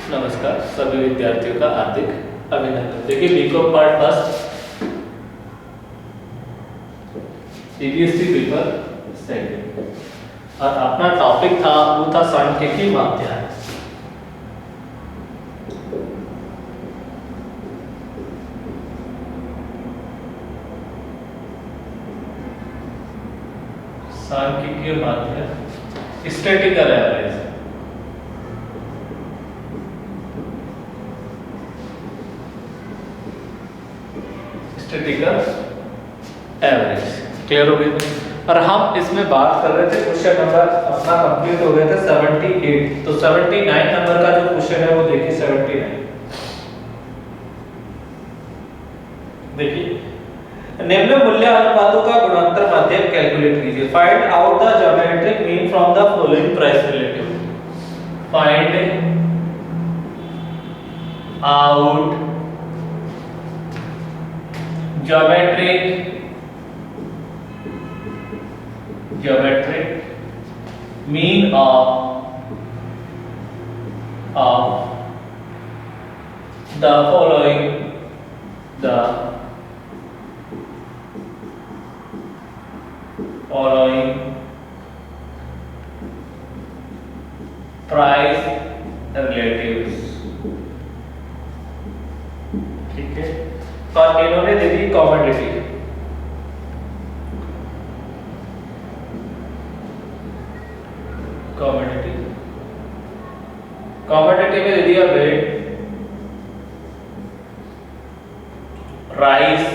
नमस्कार सभी विद्यार्थियों का हार्दिक अभिनंदन। देखिए BCom part first CBSE paper second और अपना टॉपिक था वो था सांख्यिकी माध्याय। सांख्यिकीय माध्याय statical average. Statical average clear हो गई। और हम इसमें बात कर रहे थे क्वेश्चन नंबर अपना कंप्लीट हो गया था 78। तो 79 नंबर का जो क्वेश्चन है वो देखिए 79। देखिए निम्न मूल्य अनुपातों का गुणोत्तर माध्यम कैलकुलेट कीजिए। Find out the geometric mean from the following price relative. Find out geometric mean of the following price relatives। ठीक है, और इन्होंने दे दी कॉमोडिटी। कॉमोडिटी में दे दिया bread, rice,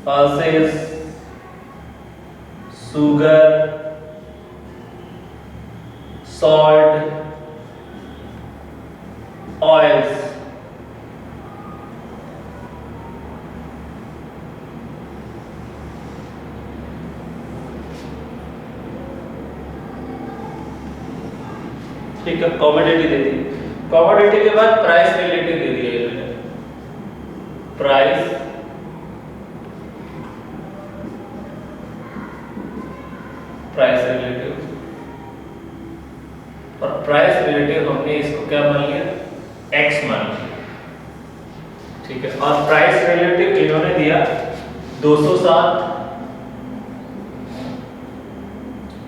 pulses, sugar, salt, oils. ठीक है, कॉमोडिटी दे दी। कॉमोडिटी के बाद प्राइस रिलेटिव दे दिया इन्होंने। प्राइस रिलेटिव, और प्राइस रिलेटिव हमने इसको क्या मान लिया, एक्स मान लिया। ठीक है, और प्राइस रिलेटिव इन्होंने दिया 207,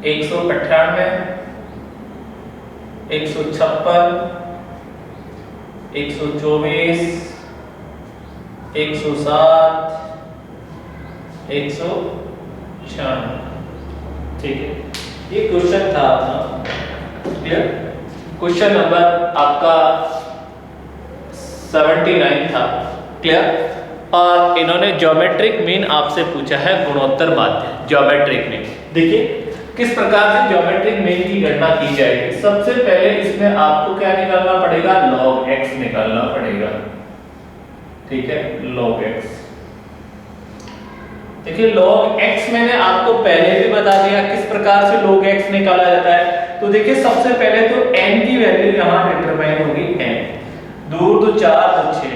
198, 156, 124, 107, 196। ठीक है, ये क्वेश्चन था अपना। क्लियर? क्वेश्चन नंबर आपका 79 था। क्लियर? और इन्होंने ज्योमेट्रिक मीन आपसे पूछा है गुणोत्तर माध्य। ज्योमेट्रिक मीन देखिए किस प्रकार से ज्योमेट्रिक मीन की गणना की जाएगी। सबसे पहले इसमें आपको क्या निकालना पड़ेगा, log x निकालना पड़ेगा। ठीक है, log x। देखिए log x मैंने आपको पहले भी बता दिया किस प्रकार से log x निकाला जाता है। तो देखिए सबसे पहले तो n की वैल्यू यहां डिटरमाइन होगी। n दूर तो 4 तो 6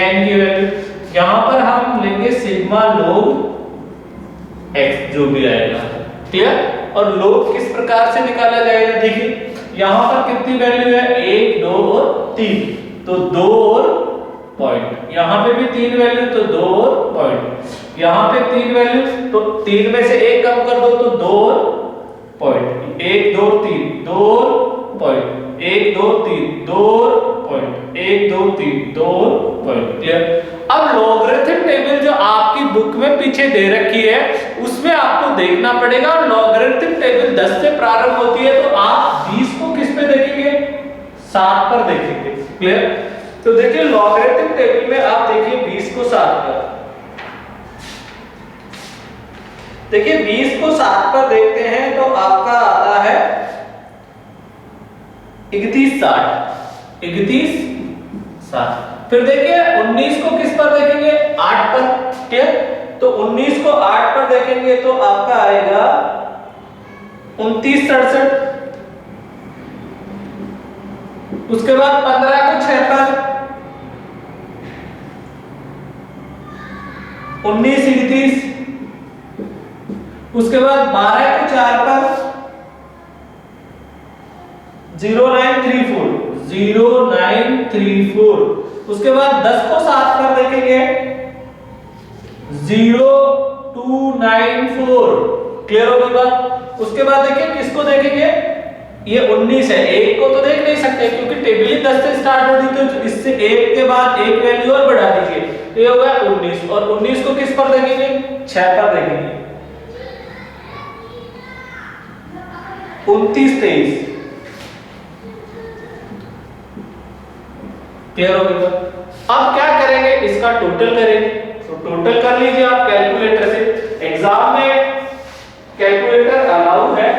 n की वैल्यू यहां पर हम लेंगे सिग्मा log x जो भी आएगा। क्लियर? और log किस प्रकार से निकाला जाएगा, देखिए यहां पर कितनी वैल्यू है, 1 2 और 3, तो 2 और पॉइंट। यहां पे भी 3 वैल्यू तो 2 और पॉइंट। यहां पे 3 वैल्यू तो 3 में से 1 कम कर दो तो 2 और पॉइंट। 1 2 3 2 और पॉइंट, 1 2 3 2 और पॉइंट, 1 2 3 2 और पॉइंट। क्लियर? अब लॉगरिथम टेबल जो आपकी बुक में पीछे दे रखी है उसमें आपको देखना पड़ेगा। लॉगरिथम टेबल 10 से प्रारंभ होती है तो आप 20 को किस पे देखेंगे, 7 पर देखेंगे। क्लियर? तो देखिए लॉगरिथम टेबल में आप देखिए 20 को 7 पर, देखिए 20 को 7 पर देखते हैं तो आपका आता है 3160। 3160। फिर देखिए 19 को किस पर देखेंगे, 8 पर। ठीक, तो 19 को 8 पर देखेंगे तो आपका आएगा 2967। उसके बाद 15 को 6 पर, 19 31। उसके बाद 12 को 4 पर, 0934 0934। उसके बाद 10 को 7 पर देखेंगे 0294। क्लियर हो गई बात। उसके बाद देखिए किसको देखेंगे, ये 19 है, एक को तो देख नहीं सकते क्योंकि टेबल ही 10 से स्टार्ट होती है, तो इससे एक के बाद एक वैल्यू और बढ़ा दीजिए, तो ये होगा 19। और 19 को किस पर देखेंगे, 6 पर देखेंगे। 29 23। क्लियर हो गया। अब क्या करेंगे, इसका टोटल करेंगे। तो टोटल कर लीजिए आप कैलकुलेटर से। एग्जाम में कैलकुलेटर अलाउ है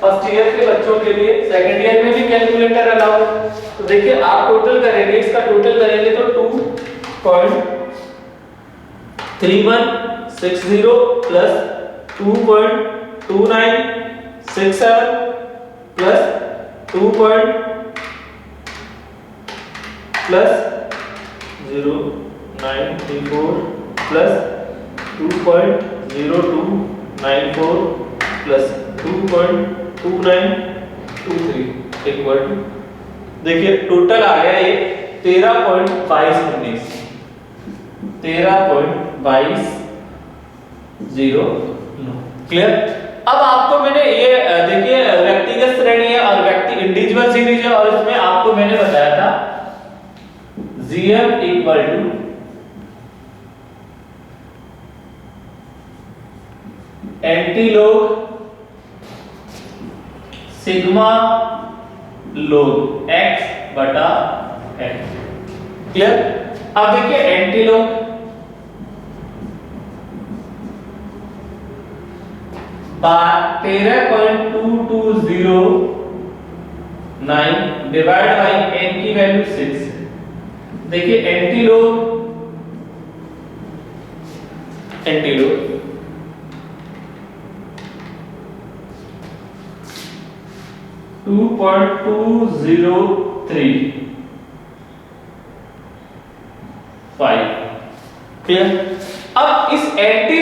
फर्स्ट ईयर के बच्चों के लिए, सेकंड ईयर में भी कैलकुलेटर अलाउ है। तो देखिए आप टोटल करेंगे, इसका टोटल करेंगे तो 2.3160 plus 2.2967 plus 0.934 plus 2.0294 plus 2.2923 equal to, देखिए टोटल आ गया ये 13.2219 13.2209। क्लियर। अब आपको मैंने ये देखिए व्यक्तिगत श्रेणी है और व्यक्ति इंडिविजुअल सीरीज है, और इसमें आपको मैंने बताया था GM equal to antilog sigma लोग x बटा n। क्लियर। अब देखिए एंटीलोग 13.2209 डिवाइड बाई n की वैल्यू 6। देखिए एंटीलोग 2.2035। क्लियर। अब इस एंटी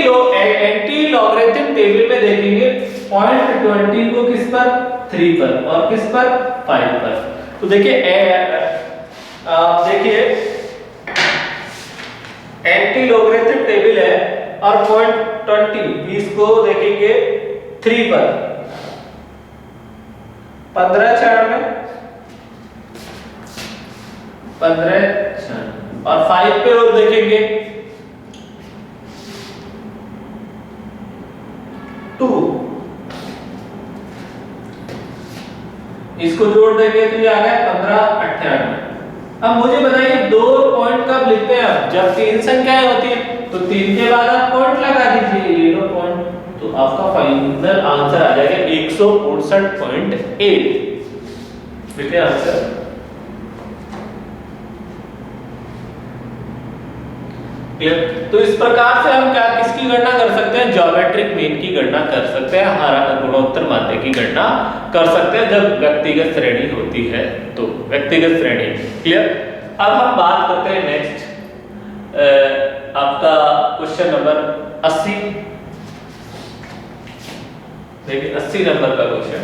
लॉगरिथम टेबल में देखेंगे 0.20 को किस पर, 3 पर, और किस पर, 5 पर। तो देखिए एंटी लॉगरिथम टेबल है और 0.20 को देखेंगे 3 पर, 15 96 15 और 5 पे और देखेंगे 2। इसको जोड़ देंगे तो ये आ गया 15 98। अब मुझे बताइए 2 पॉइंट कब लिखते हैं, जब 3 संख्याएं होती है तो 3 के बाद आप पॉइंट लगा दीजिए, ये लो पॉइंट, तो आपका फाइनल आंसर आ जाएगा 164.8। ठीक है आंसर। तो इस प्रकार से हम क्या किसकी गणना कर सकते हैं, ज्योमेट्रिक मीन की गणना कर सकते हैं, गुणोत्तर माध्य की गणना कर सकते हैं जब व्यक्तिगत श्रेणी होती है, तो व्यक्तिगत श्रेणी। क्लियर। अब हम बात करते हैं नेक्स्ट आपका क्वेश्चन नंबर 80। देखिए 80 नंबर का क्वेश्चन।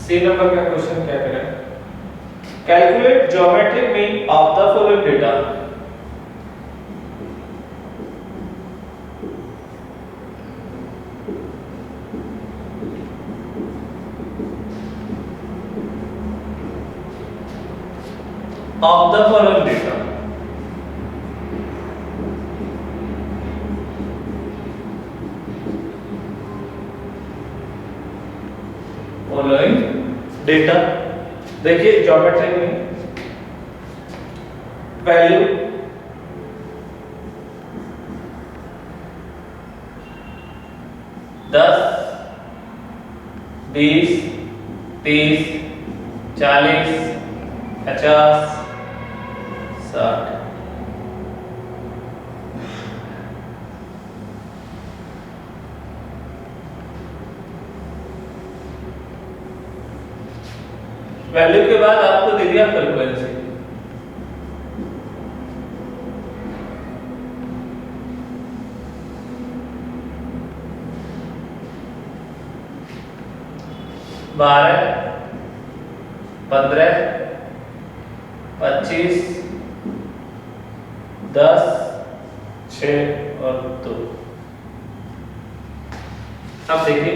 सी नंबर का क्वेश्चन क्या करें, calculate geometric mean of the following data. Of the following data. Following data. देखिए ज्योमेट्रिक में वैल्यू 10 20 30, 40, 50, 60। वैल्यू के बाद आपको दे दिया फ्रीक्वेंसी। बारह, 15, 25, 10, 6 और 2। अब देखिए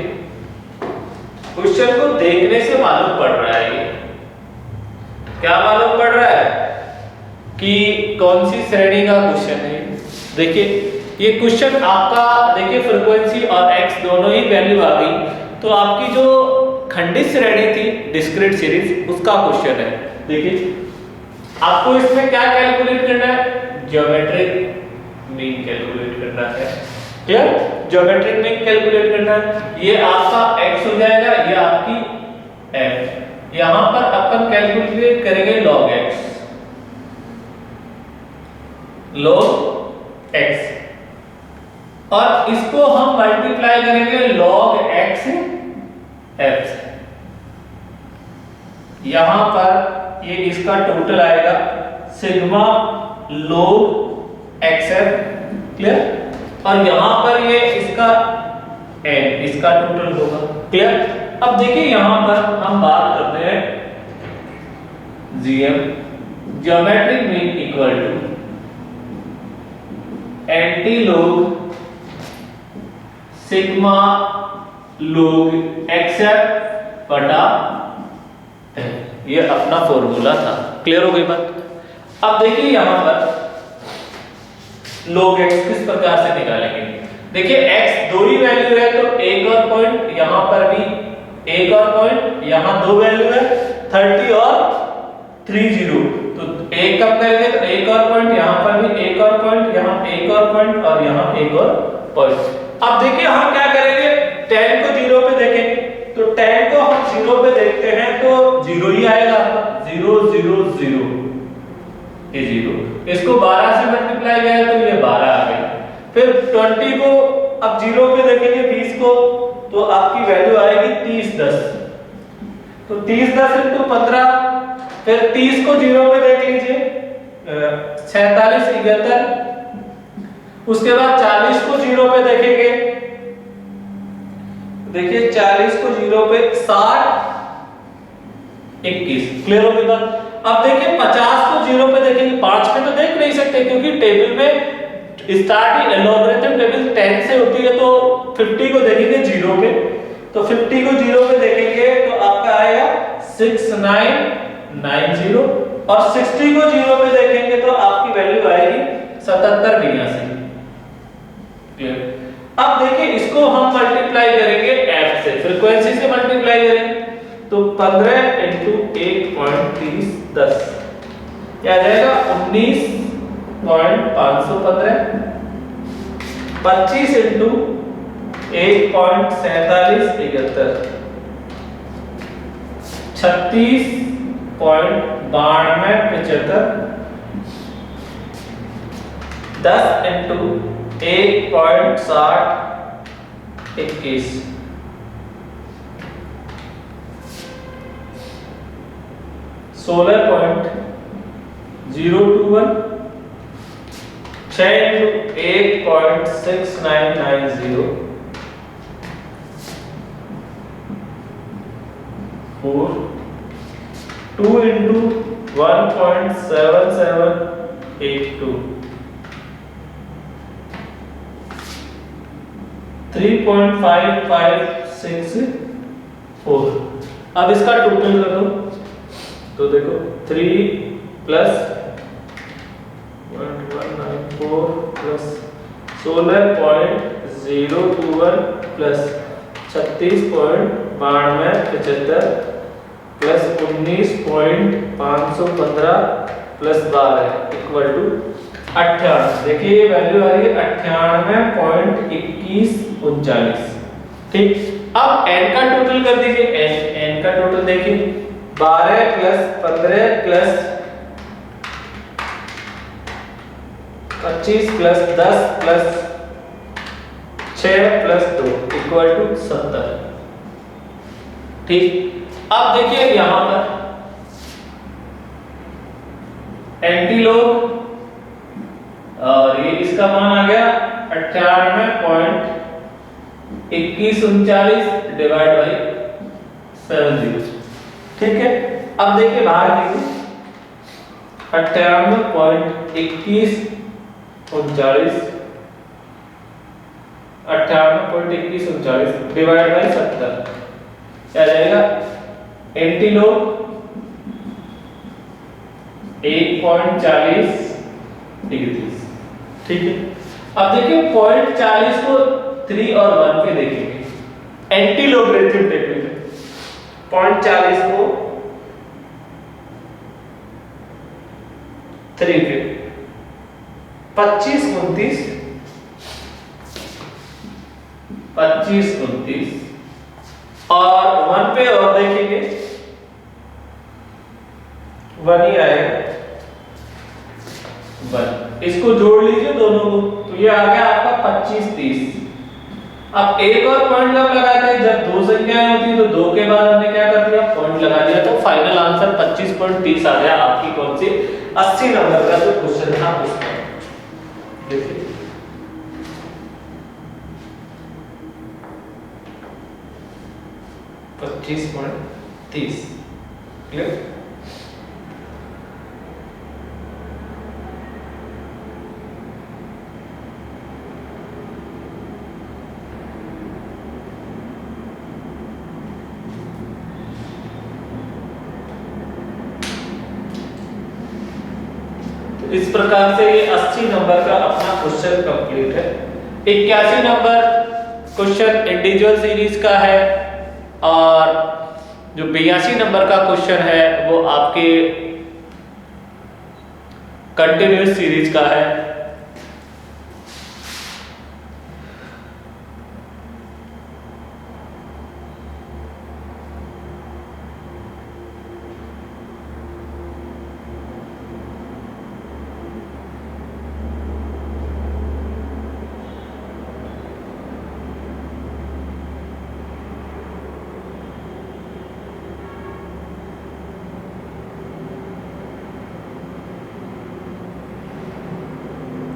क्वेश्चन को देखने से मालूम पड़ रहा है, ये क्या मालूम पड़ रहा है कि कौन सी श्रेणी का क्वेश्चन है। देखिए ये क्वेश्चन आपका, देखिए फ्रीक्वेंसी और एक्स दोनों ही वैल्यू आ गई, तो आपकी जो खंडित श्रेणी थी डिस्क्रीट सीरीज, उसका क्वेश्चन है। देखिए आपको इसमें क्या कैलकुलेट करना है, ज्योमेट्रिक मीन कैलकुलेट करना है। क्लियर, ज्योमेट्रिक मीन कैलकुलेट करना है। ये आपका x हो जाएगा, ये आपकी f। यहां पर अपन कैलकुलेट करेंगे log x, log x, और इसको हम मल्टीप्लाई करेंगे log x f। यहां पर ये इसका टोटल आएगा सिग्मा log xf। क्लियर, और यहां पर ये इसका n, इसका टोटल होगा। क्लियर, अब देखिए यहां पर हम बात करते हैं gm, geometric mean equal to anti log sigma log xf बटा n। ये अपना फॉर्मूला था। क्लियर हो गई बात। अब देखिए यहां पर log x किस प्रकार से निकालेंगे। देखिए x दो ही वैल्यू है, तो एक और पॉइंट यहां पर भी, एक और पॉइंट यहां दो वैल्यू है 30 और 30, तो एक कब करेंगे तो एक और पॉइंट यहां पर भी, एक और पॉइंट यहां, एक और पॉइंट और यहां एक और पॉइंट। अब देखिए हम क्या करेंगे, tan को 0 पे देखेंगे, तो tan को हम 0 पे देखते हैं तो 0 ही आएगा आपका, 0 0 0, ये 0। इसको 12 से मल्टीप्लाई किया तो ये 12 आ गया। फिर 20 को अब 0 पे देखेंगे, 20 को, तो आपकी वैल्यू आएगी 30 10, तो 30 10 into 15। फिर 30 को 0 पे देख लीजिए, 47 71। उसके बाद 40 को 0 पे देखेंगे, देखिए 40 को 0 पे 60 21। क्लियर हो गई बात। अब देखिए 50 को 0 पे देखेंगे, 5 पे तो देख नहीं सकते क्योंकि टेबल में स्टार्टिंग लॉगरिथम टेबल 10 से होती है, तो 50 को देखेंगे 0 पे, तो 50 को 0 पे देखेंगे तो आपका आएगा 6990, और 60 को 0 पे देखेंगे तो आपकी वैल्यू आएगी 7782। क्लियर। अब देखिए इसको हम मल्टीप्लाई करेंगे f से, फ्रीक्वेंसी से मल्टीप्लाई करेंगे, तो 15 into 1.30 10, क्या आ जाएगा 19.515। 25 into 1.47 71, 36.9275। 10 into 1.60 21, 16.021। 6 into 8.6990, 4। 2 into 1.7782, 3.5564। अब इसका टोटल कर दो, तो देखो 3 plus 1194 plus 16.021 plus 36.9275 plus 19.515 plus 12 equal to 98। देखिए ये वैल्यू आ रही है 98.2139। ठीक। अब n का टोटल कर दीजिए। n का टोटल देखिए 12 plus 15 plus 25 plus 10 plus 6 plus 2 equal to 70। ठीक, अब देखिए यहां पर एंटीलोग और ये इसका मान आ गया 98.2139 डिवाइड बाई 70। ठीक है, अब देखिए बाहर देखिए 98.2139 डिवाइड बाई 70 क्या जाएगा? एंटीलोग 1.40 डिग्री। ठीक है, अब देखिए 0.40 को 3 और 1 पे देखेंगे एंटीलोगरिथम टेक्निक में। 0.40 को 3 पे 25 29 और 1 पे और देखेंगे 1 ही आएगा 1। इसको जोड़ लीजिए दोनों को, तो ये आ गया आपका 25 30। अब एक और पॉइंट जब लगाते हैं, जब दो संख्याएं होती हैं तो दो के बाद हमने क्या कर दिया? पॉइंट लगा दिया, तो फाइनल आंसर 25.30 आ गया आपकी कौन सी 80 नंबर का जो क्वेश्चन था उसका। देखिए 25.30 क्लियर। इस प्रकार से ये 80 नंबर का अपना क्वेश्चन कंप्लीट है। 81 नंबर क्वेश्चन इंडिविजुअल सीरीज का है और जो 82 नंबर का क्वेश्चन है वो आपके कंटिन्यूअस सीरीज का है।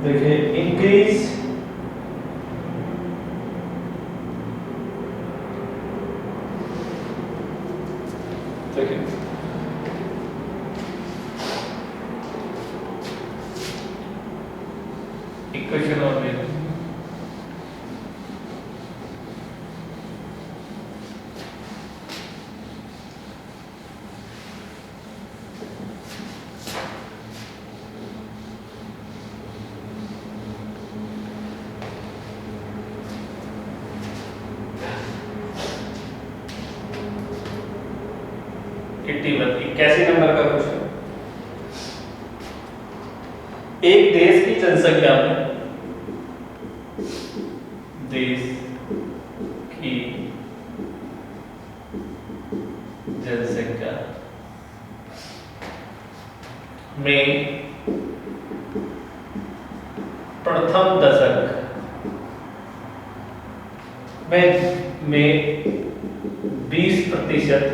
देखिए इंक्रीज देखिए इक्वेशन और देखिए कैसी नंबर का क्वेश्चन? एक देश की जनसंख्या में देश की जनसंख्या में प्रथम दशक में 20%,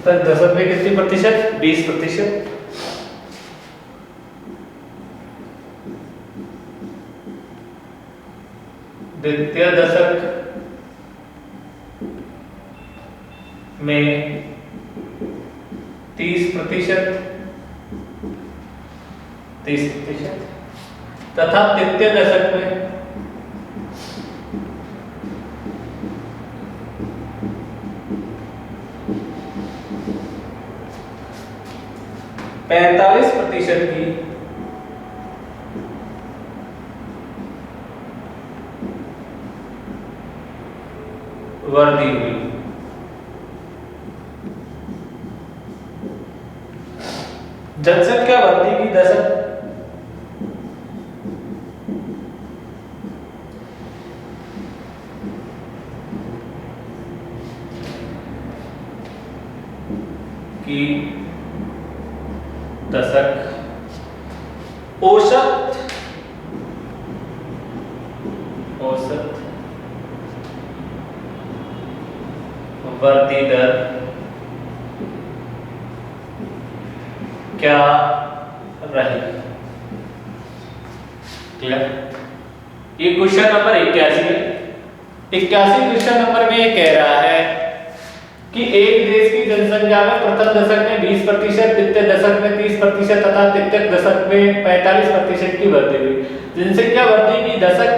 प्रत्येक दशक में कितनी प्रतिशत? 20%। द्वितीय दशक में 30% तथा तृतीय दशक में 45% की वृद्धि हुई। जनसंख्या वृद्धि की दशक की दशक औसत वृद्धि दर क्या रही। क्लियर। ये क्वेश्चन नंबर 81 है। 81 क्वेश्चन नंबर में ये कह रहा है कि एक देश की जनसंख्या में प्रथम दशक में 20%, द्वितीय दशक में 30% तथा तृतीय दशक में 45% की वृद्धि हुई। जनसंख्या वृद्धि की दशक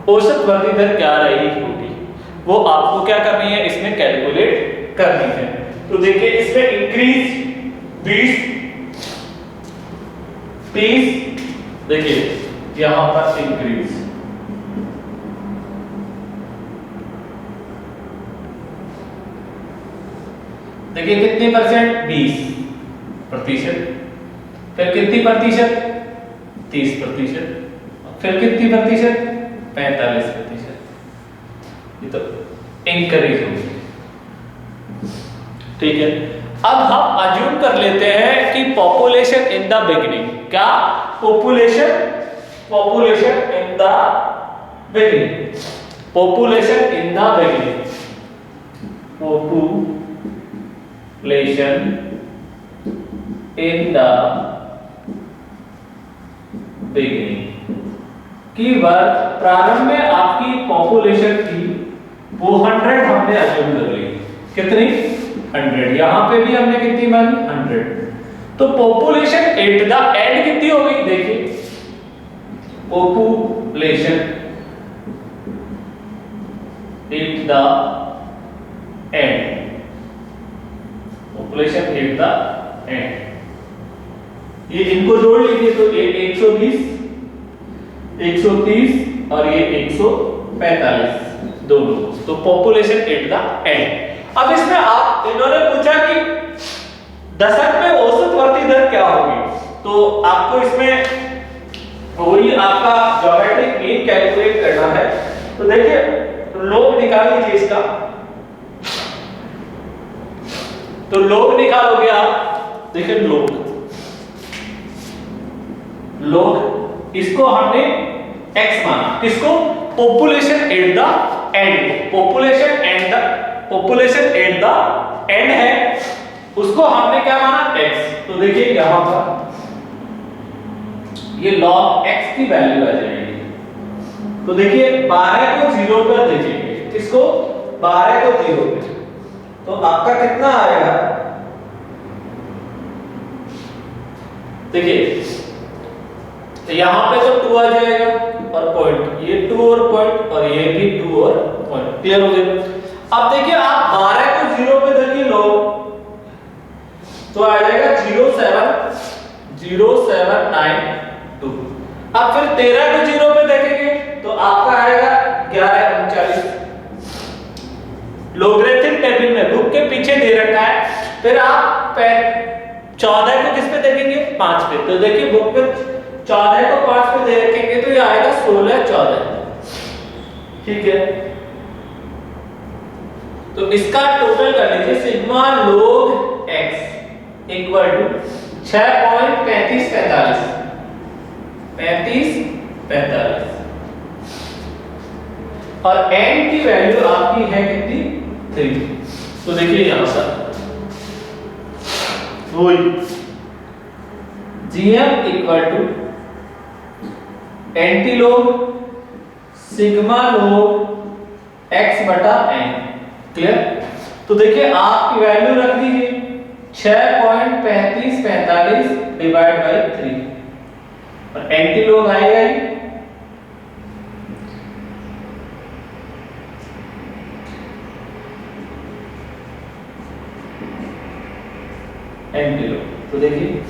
औसत वृद्धि दर क्या रही होगी, वो आपको क्या करनी है, इसमें कैलकुलेट करनी है। तो देखिए इसमें इंक्रीज 20, 30, देखिए यहां पर इंक्रीज, देखिए कितनी परसेंट, 20%, फिर कितनी प्रतिशत, 30%, फिर कितनी प्रतिशत, 45%। ये तो इंक्रीज होगी। ठीक है। अब हम अज्यूम कर लेते हैं कि पॉपुलेशन इन द बिगिनिंग, क्या population in the beginning, population in the beginning, population in the beginning की वर्ग प्रारंभ में आपकी पॉपुलेशन थी वो 100 हमने अज्यूम कर ली। कितनी, 100। यहां पे भी हमने कितनी मानी, 100। तो पॉपुलेशन एट द एंड कितनी हो गई, देखिए population at the end, population at the end, ये इनको जोड़ लीजिए तो ये 120, 130 और ये 145 दोनों, तो पॉपुलेशन एट द एंड। अब इसमें आप इन्होंने पूछा कि दशक में औसत वृद्धि दर क्या होगी, तो आपको इसमें वही आपका ज्योमेट्रिक मीन कैलकुलेट करना है। तो देखिए लोग निकाल लीजिए इसका, तो लोग निकालोगे आप, देखिए लोग इसको हमने x माना, किसको, population at the end, population at the end है, उसको हमने क्या माना, x। तो देखिए यहां पर ये log x की वैल्यू आ जाएगी। तो देखिए 12 को 0 पर देखेंगे, किसको, 12 को 0 पे, तो आपका कितना आएगा, देखिए तो यहां पे तो 2 आ जाएगा और पॉइंट, ये 2 और पॉइंट और ये भी 2 और पॉइंट। क्लियर हो गया। अब देखिए आप 12 को 0 पे देखिए लो तो आ जाएगा 0.792। अब फिर 13 को 0 पे देखेंगे तो आपका आएगा 1139। लोगरिथम टेबल में बुक के पीछे दे रखा है। फिर आप 14 को किस पे देखेंगे, 5 पे। तो देखिए बुक पे 14 को 5 पे दे रखेंगे तो ये आएगा 1614। ठीक है, तो इसका टोटल कर लीजिए, sigma log x equal to 6.3545 और n की वैल्यू आपकी है कितनी, 3। तो देखिए यहां पर वही gm equal to antilog sigma log x बटा n। क्लियर। तो देखिए आपकी वैल्यू रख दीजिए 6.3545 डिवाइड बाय 3 और एंटीलोग आएगा ही एंटीलोग। तो देखिए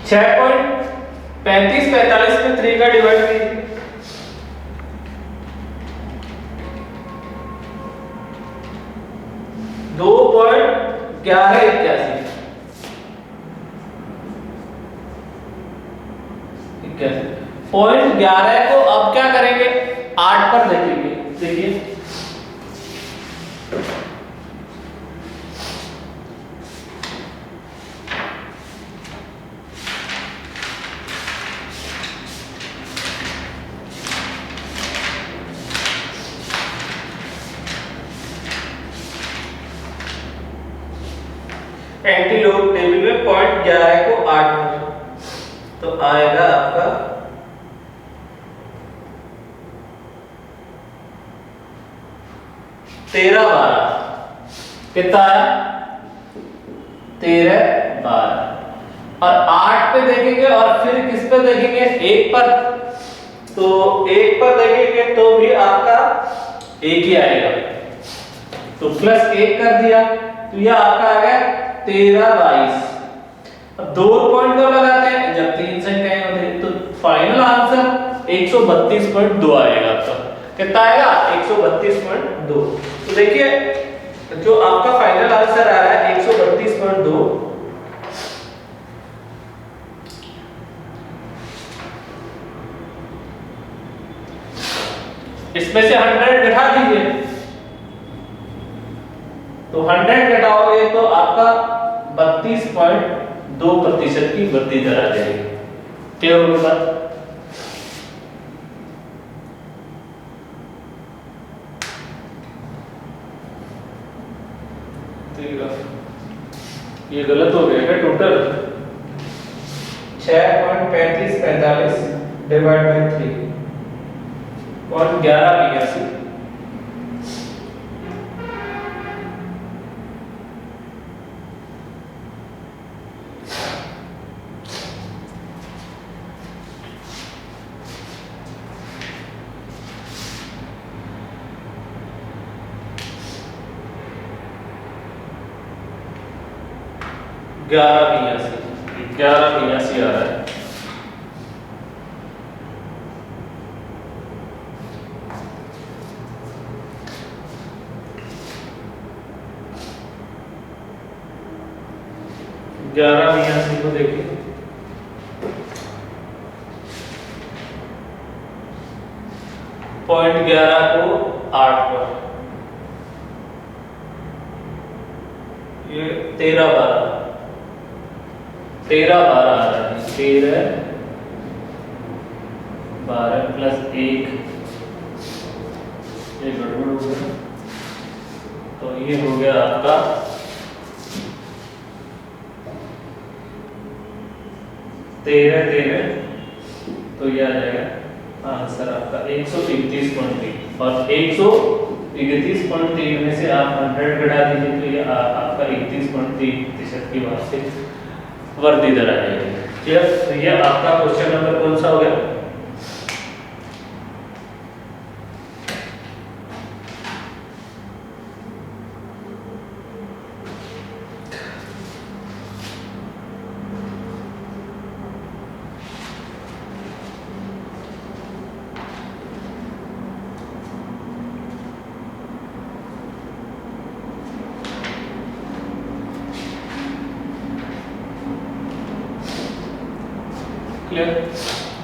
6.3545 में 3 का डिवाइड कीजिए, 2.1181 .11 को अब क्या करेंगे, 8 पर देखेंगे। देखिए एंटी लोग टेबल में 0.11 को 8 में, तो आएगा आपका 13-12। कितना आया? 13-12। और 8 पे देखेंगे और फिर किस पे देखेंगे? 1 पर। तो 1 पर देखेंगे तो भी आपका 1 ही आएगा, तो +1 कर दिया, तो यह आपका आ गया 13-22। अब 2 पॉइंट कब लगाते हैं? जब 3 संख्याएं होती हैं। तो फाइनल आंसर 132.2 आएगा आपका। कितना आएगा? 132.2। तो देखिए जो आपका फाइनल आंसर आ रहा है 132.2, इसमें से 100 घटा दीजिए, तो 100 घटाओगे तो आपका 32.2% की वृद्धि दर आ जाएगी। क्लियर हो गया? ये गलत हो गया क्या? टोटल 6.3545 डिवाइड बाय 3 और 1182। ग्यारह बयासी आ रहा है। ग्यारह बयासी को देखिए, पॉइंट 11 को 8 पर, ये 13-12 आ रहा है। 13-12 +1, ये गड़बड़ हो गया, तो ये हो गया आपका 13, तो ये आ जाएगा आंसर आपका 131.3। और 131.3 में से आप 100 घटा दीजिए, तो ये आपका 31.3% की वार्षिक वृद्धि दर आ जाएगी। क्लियर? तो ये आपका क्वेश्चन नंबर कौन सा हो गया?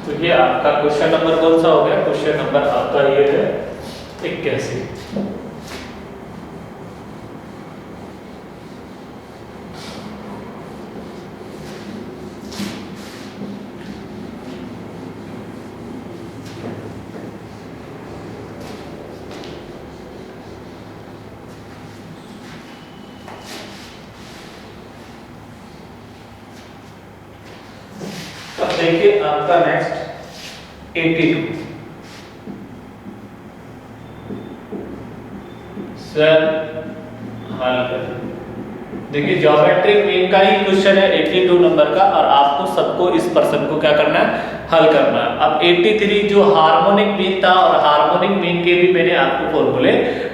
तो ये आपका क्वेश्चन नंबर कौन सा हो गया? क्वेश्चन नंबर आपका ये है 81। अब देखिए आपका नेक्स्ट 82। सर हल कर देखिए, ज्योमेट्रिक मीन का ही क्वेश्चन है 82 नंबर का, और आपको सबको इस प्रश्न को क्या करना है? हल करना है। अब 83 जो हार्मोनिक मीन था, और हार्मोनिक मीन के भी मैंने आपको फॉर्मूले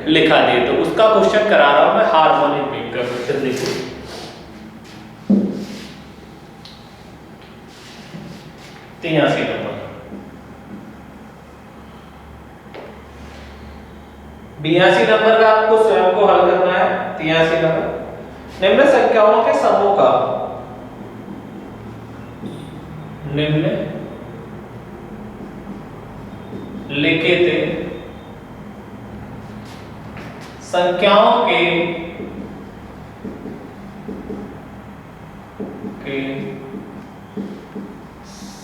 लिखा दिए, तो उसका क्वेश्चन करा रहा हूं मैं। हार्मोनिक मीन का क्वेश्चन देखिए, 83 नंबर। 82 नंबर का आपको स्वयं को हल करना है। 83 नंबर, निम्न संख्याओं के समूह का निम्नलिखित संख्याओं के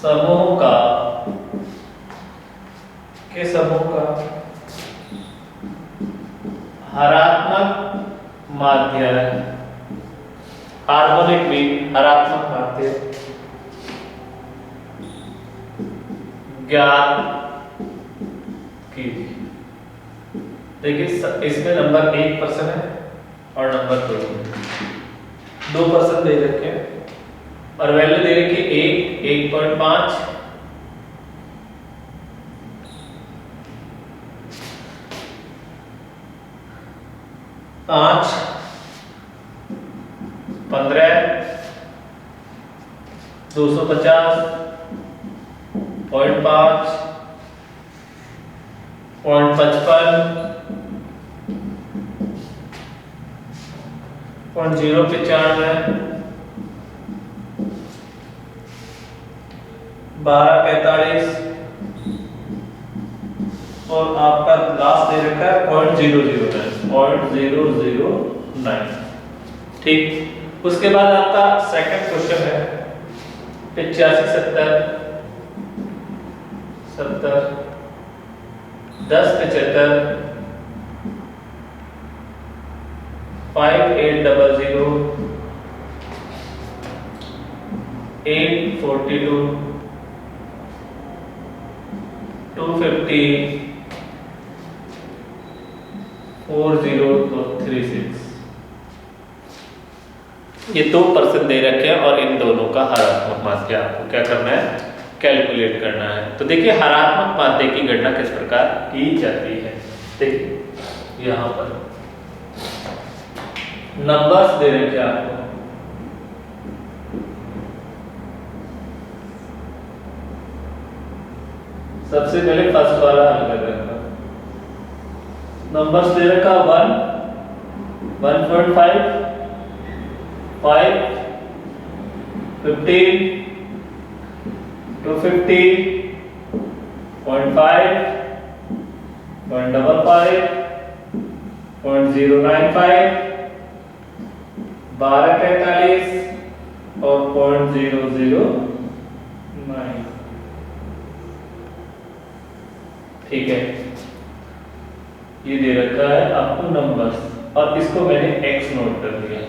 समूह का हरात्मक माध्य हार्मोनिक मीन हरात्मक माध्य ज्ञात कीजिए। देखिए इसमें नंबर 1% है और नंबर 2% दे रखे हैं और वैल्यू दे रखी 1.5 5 15 250 0.5 0.55 0.95 12.45 और आपका लास्ट दे रखा है 0.009। ठीक, उसके बाद आपका सेकंड क्वेश्चन है 85 70 70 10 75 5800 842 250 4036। ये 2% दे रखे हैं और इन दोनों का हरात्मक माध्य आपको क्या करना है, कैलकुलेट करना है। तो देखिए हरात्मक माध्य की गणना किस प्रकार की जाती है। देखिए यहाँ पर नंबर्स दे रखे हैं आपको, सबसे पहले फर्स्ट वाला हल कर रहे हैं। नंबर्स दे रखा 1 1.5 5 15 250 0.5 0.55 0.095 12.45 और 0.009। ठीक है, ये दे रखा है आपको नंबर्स और इसको मैंने x नोट कर दिया।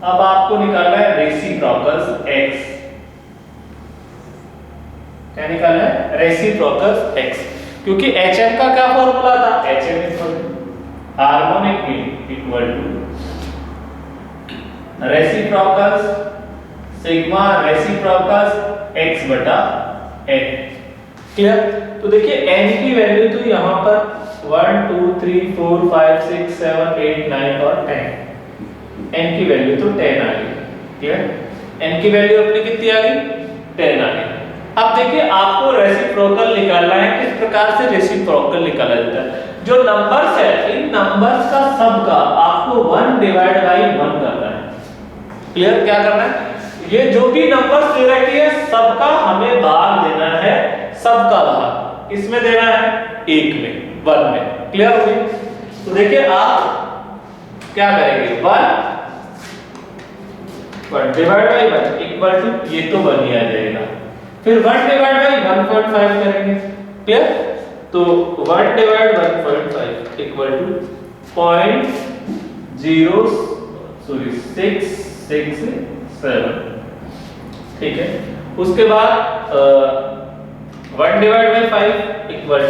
अब आपको निकालना है रेसिप्रोकल्स x। क्या निकालना है? रेसिप्रोकल्स x, क्योंकि HM का क्या फॉर्मूला था? HM equal to harmonic mean equal to reciprocals sigma reciprocals x बटा n। क्लियर? तो देखिए n की वैल्यू तो यहाँ पर 1 2 3 4 5 6 7 8 9 और 10। n की वैल्यू तो 10 आ गई। क्लियर? n की वैल्यू अपनी कितनी आ गई? 10 आ गई। अब देखिए आपको रेसिप्रोकल निकालना है। किस प्रकार से रेसिप्रोकल निकाला जाता है? जो नंबर्स है, इन नंबर्स का सब का आपको 1 डिवाइड बाई 1 करना है। क्लियर? क्या करना है? ये जो भी नंबर्स दे रखी है सबका हमें भाग देना है, सबका भाग इसमें देना है 1 में 1 में। क्लियर हो गई? तो देखिए आप क्या करेंगे, 1 डिवाइड बाई 1 इक्वल टू ये तो 1 ही आ जाएगा। फिर 1 डिवाइड बाई 1.5 करेंगे। क्लियर? तो 1 डिवाइड 1.5 इक्वल टू 0.667। ठीक है, उसके बाद 1 डिवाइड बाई 5 इक्वल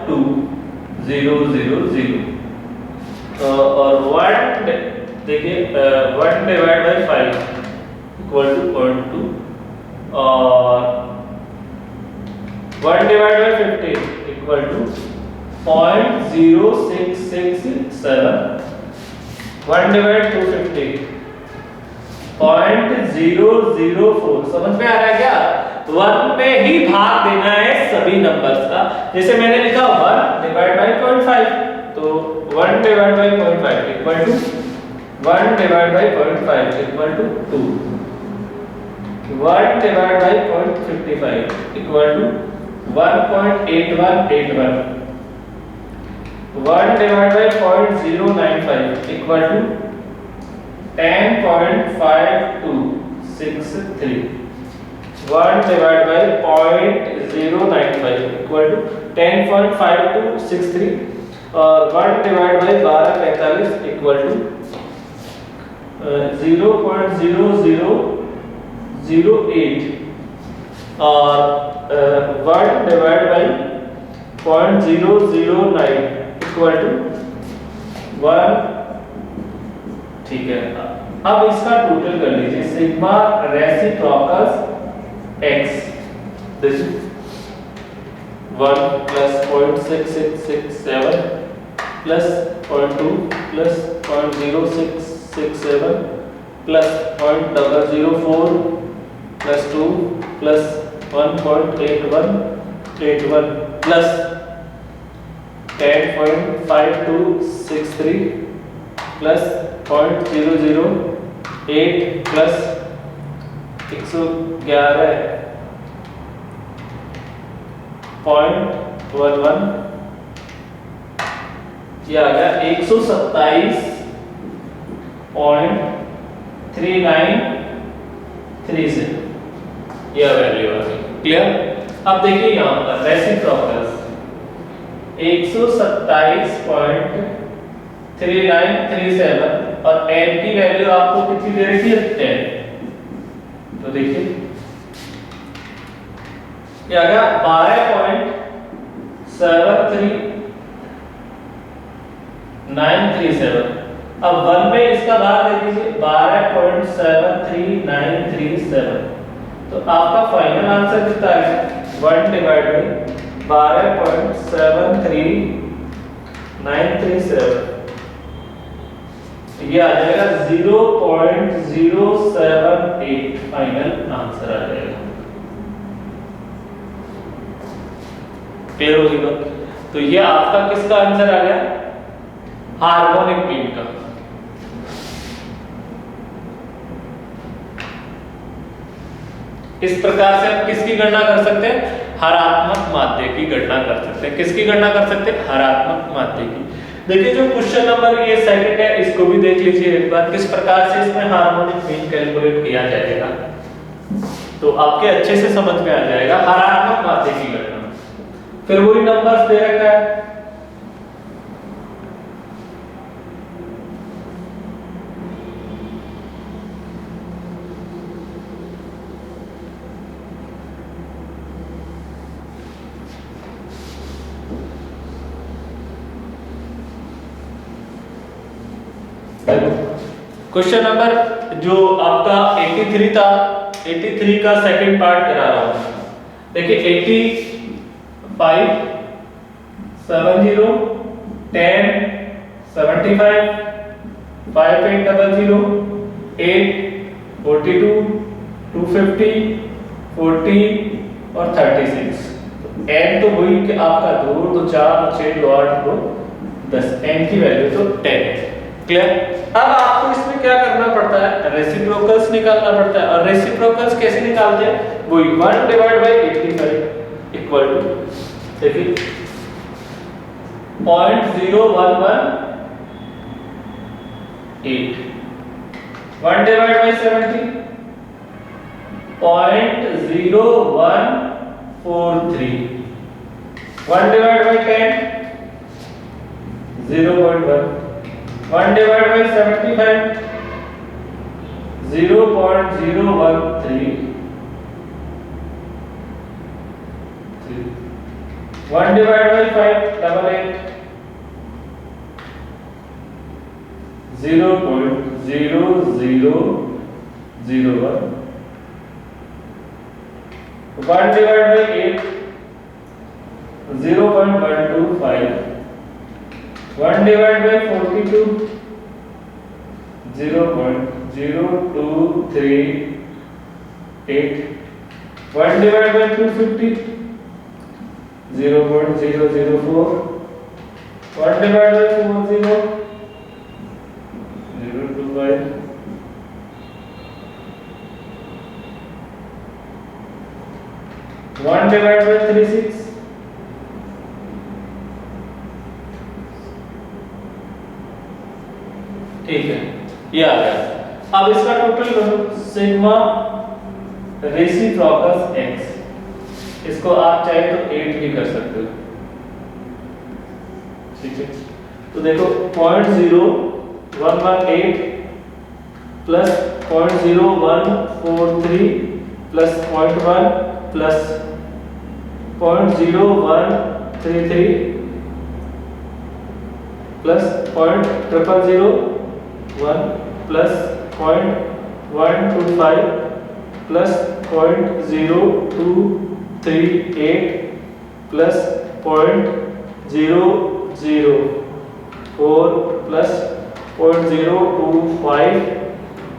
टू 0.2000 और 1 देखिए 1 डिवाइड बाई 5 इक्वल टू 0.2 और 1 divide by 50 equal to 0.0667। 1 divide 250 0.004। समझ में आ रहा है क्या? 1 में ही भाग देना है सभी नंबर्स का। जैसे मैंने लिखा 1 डिवाइड बाई 0.5, तो 1 divide by 0.5 equal to 1 divide by 0.5 equal to 2। 1 divide by 0.55 equal to 1.8181। 1 divide by 0.095 equal to 10.5263। 1 divide by 0.095 equal to 10.5263 और 1 डिवाइड बाई 1245 इक्वल टू 0.0008 और 1 डिवाइड बाई 0.009 इक्वल टू 1। ठीक है, अब इसका टोटल कर लीजिए, sigma reciprocals x, this 1 plus 0.6667 plus 0.2 plus 0.0667 plus 0.004 plus 2 plus 1.8181 plus 10.5263 plus 0.008 plus 111.11, ये आ गया 127.3937, यह वैल्यू आ गई। क्लियर? अब देखिए यहां पर रेसिप्रोकल 127.3937 और n की वैल्यू आपको कितनी दे रखी है, 10। तो देखिए ये आ गया 12.73937। अब 1 में इसका भाग दे दीजिए, 12.73937। तो आपका फाइनल आंसर कितना है, 1 डिवाइड बाई 12.73937, ये आ जाएगा 0.078 फाइनल आंसर आ जाएगा। क्लियर होगी बात? तो ये आपका किसका आंसर आ गया, हार्मोनिक मीन का। इस प्रकार से हम किसकी गणना कर सकते हैं, हरात्मक माध्य की गणना कर सकते हैं। किसकी गणना कर सकते हैं, हरात्मक माध्य की। देखिए जो क्वेश्चन नंबर ये सेकंड है, इसको भी देख लीजिए एक बार, किस प्रकार से इसमें हार्मोनिक मीन कैलकुलेट किया जाएगा, तो आपके अच्छे से समझ में आ जाएगा हरात्मक माध्य की गणना। फिर वही नंबर्स दे रखा है, क्वेश्चन नंबर जो आपका 83 था, 83 का सेकंड पार्ट करा रहा हूं। देखिए 85 70 10 75 5800 8 42 250 40 और 36। n तो वही कि आपका 2 2 4 6 2 8 2 10, n की वैल्यू तो 10 है। क्लियर? अब आपको इसमें क्या करना पड़ता है, रेसिप्रोकल्स निकालना पड़ता है। और रेसिप्रोकल्स कैसे निकालते हैं, वही 1 डिवाइड बाई 85 इक्वल टू, देखिए 0.0118, 1 divide by 70 0.0143, 1 divide by 10 0.1, 1 divided by 75 0.013, 1 divided by 5 88 0.0001, 1 divided by 8 0.125, 1 divided by 42 0.0238, 1 divided by 250 0.004, 1 divided by 40 0.25, 1 divided by 36 ठीक है, ये आ गया। अब इसका टोटल करो, सिग्मा रेसिप्रोकस x, इसको आप चाहे तो 8 भी कर सकते हो। ठीक है, तो देखो 0.0118 plus 0.0143 plus 0.1 plus 0.0133 plus 0.0001 plus 0.125 plus 0.0238 plus 0.004 plus 0.025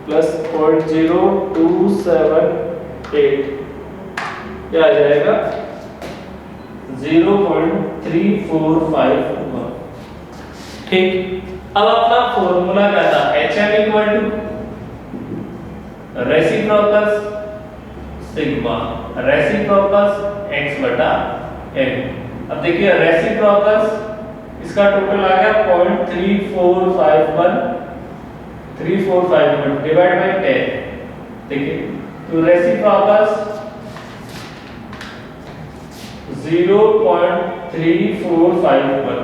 plus 0.0278, क्या आ जाएगा 0.345। ठीक, अब अपना फॉर्मूला क्या था, HM equal to reciprocals sigma reciprocals x बटा m। अब देखिए रेसिप्रोकस इसका टोटल आ गया 0.3451 डिवाइड बाय 10। देखिए तो रेसिप्रोकस 0.3451,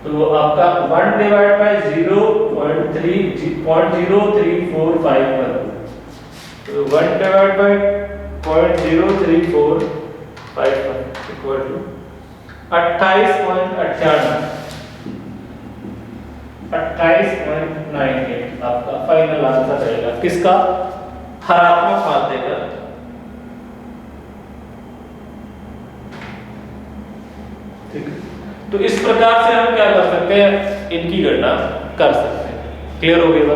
तो आपका 1 डिवाइड बाय 0.0345, तो 1 डिवाइड बाय 0.0345 इक्वल टू 28.98 आपका फाइनल आंसर रहेगा। किसका? हरात्मक मात्रा का। ठीक है, तो इस प्रकार से हम क्या कर सकते हैं, इनकी गणना कर सकते हैं। क्लियर हो गया?